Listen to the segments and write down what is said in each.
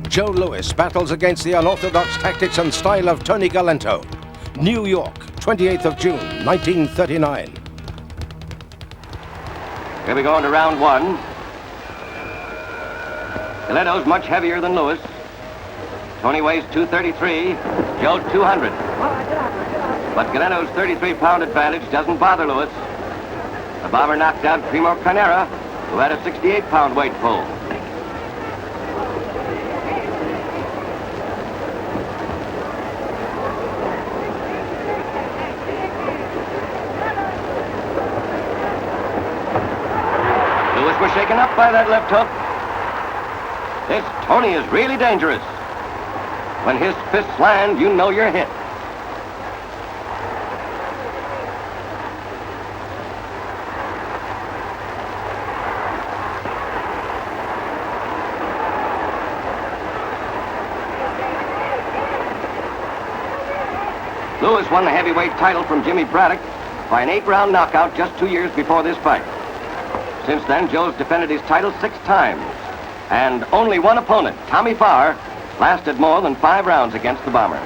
Joe Louis battles against the unorthodox tactics and style of Tony Galento. New York, 28th of June, 1939. Here we go into round one. Galento's much heavier than Louis. Tony weighs 233, Joe 200. But Galento's 33-pound advantage doesn't bother Louis. The bomber knocked out Primo Carnera, who had a 68-pound weight pull. Louis was shaken up by that left hook. This Tony is really dangerous. When his fists land, you know you're hit. Louis won the heavyweight title from Jimmy Braddock by an 8-round knockout just 2 years before this fight. Since then, Joe's defended his title 6 times. And only one opponent, Tommy Farr, lasted more than 5 rounds against the bomber.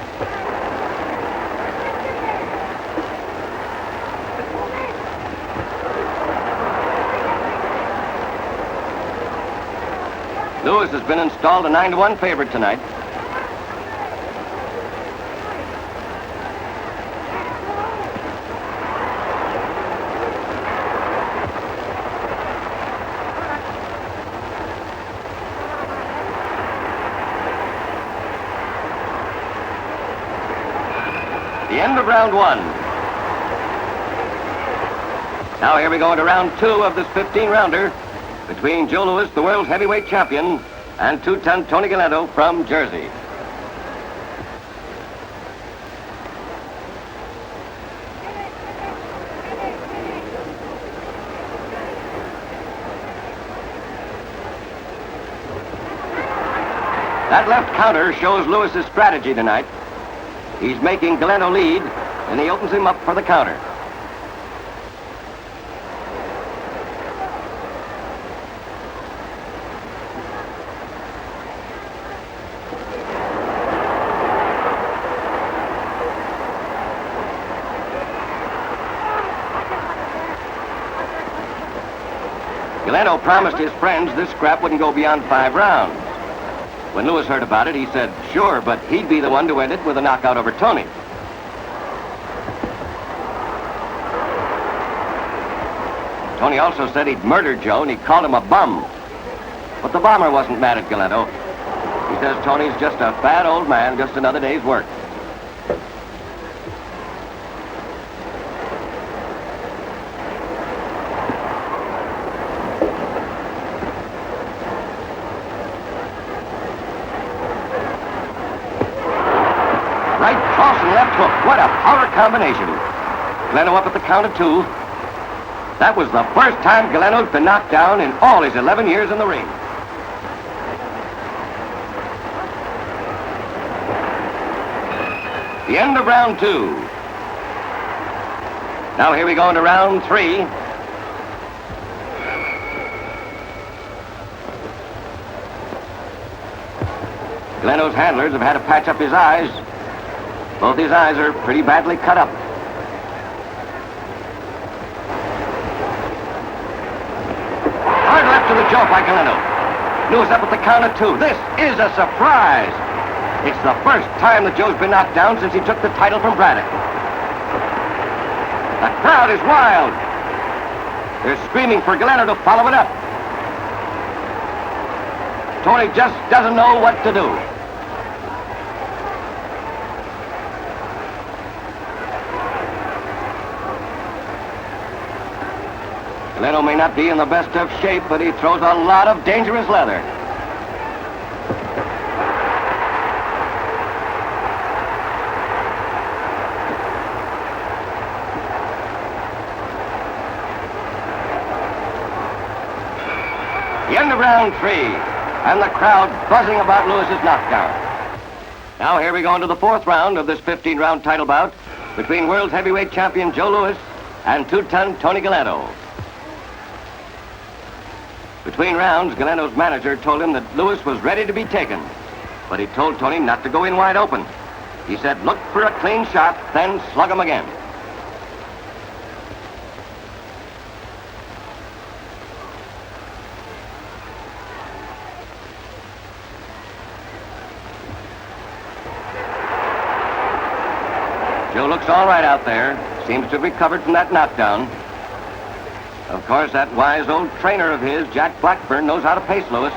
Louis has been installed a 9-1 favorite tonight. The end of round one. Now here we go into round 2 of this 15-rounder between Joe Louis, the world heavyweight champion, and 2-ton Tony Galento from Jersey. That left counter shows Louis's strategy tonight. He's making Galento lead, and he opens him up for the counter. Galento promised his friends this scrap wouldn't go beyond 5 rounds. When Louis heard about it, he said, sure, but he'd be the one to end it with a knockout over Tony. Tony also said he'd murdered Joe, and he called him a bum. But the bomber wasn't mad at Galento. He says Tony's just a fat old man, just another day's work. Right cross and left hook. What a power combination. Galento up at the count of 2. That was the first time Galento's been knocked down in all his 11 years in the ring. The end of round 2. Now here we go into round 3. Galento's handlers have had to patch up his eyes. Both his eyes are pretty badly cut up. Hard left to the jaw by Galento. Louis up at the count of 2. This is a surprise. It's the first time that Joe's been knocked down since he took the title from Braddock. The crowd is wild. They're screaming for Galento to follow it up. Tony just doesn't know what to do. Galento may not be in the best of shape, but he throws a lot of dangerous leather. The end of round 3, and the crowd buzzing about Louis's knockdown. Now here we go into the 4th round of this 15-round title bout between world heavyweight champion Joe Louis and 2-ton Tony Galento. Between rounds, Galento's manager told him that Louis was ready to be taken. but he told Tony not to go in wide open. He said, look for a clean shot, then slug him again. Joe looks all right out there. Seems to have recovered from that knockdown. Of course, that wise old trainer of his, Jack Blackburn, knows how to pace Lewis,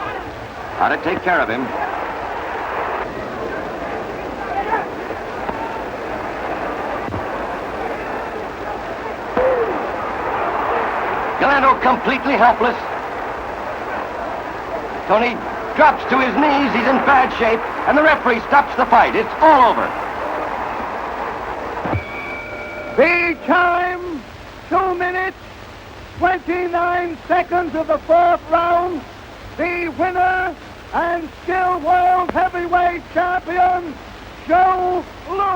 how to take care of him. Galento completely helpless. Tony drops to his knees. He's in bad shape, and the referee stops the fight. It's all over. The time, 2 minutes, 29 seconds of the fourth round. The winner and still world heavyweight champion, Joe Louis.